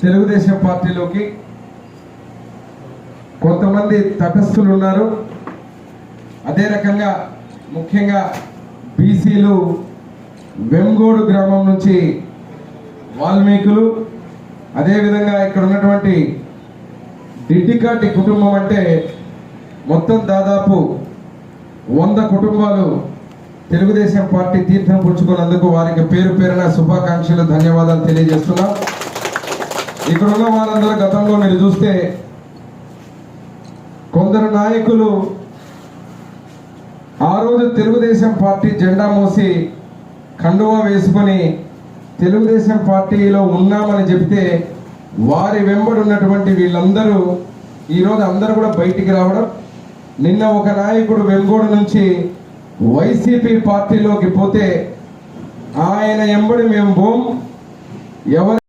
తెలుగుదేశం పార్టీలోకి కొంతమంది తటస్థులు ఉన్నారు. అదే రకంగా ముఖ్యంగా బీసీలు వెంగోడు గ్రామం నుంచి వాల్మీకులు, అదేవిధంగా ఇక్కడ ఉన్నటువంటి డిడ్డికాటి కుటుంబం అంటే మొత్తం దాదాపు 100 కుటుంబాలు తెలుగుదేశం పార్టీ తీర్థం పుచ్చుకున్నందుకు వారికి పేరు పేరున శుభాకాంక్షలు, ధన్యవాదాలు తెలియజేస్తున్నాం. ఇక్కడ ఉన్న వారందరూ గతంలో మీరు చూస్తే కొందరు నాయకులు ఆ రోజు తెలుగుదేశం పార్టీ జెండా మోసి కండువా వేసుకొని తెలుగుదేశం పార్టీలో ఉన్నామని చెప్తే వారి వెంబడి ఉన్నటువంటి వీళ్ళందరూ ఈరోజు అందరూ కూడా బయటికి రావడం. నిన్న ఒక నాయకుడు వెంగోడు నుంచి వైసీపీ పార్టీలోకి పోతే ఆయన ఎంబడి మేము పోం, ఎవరు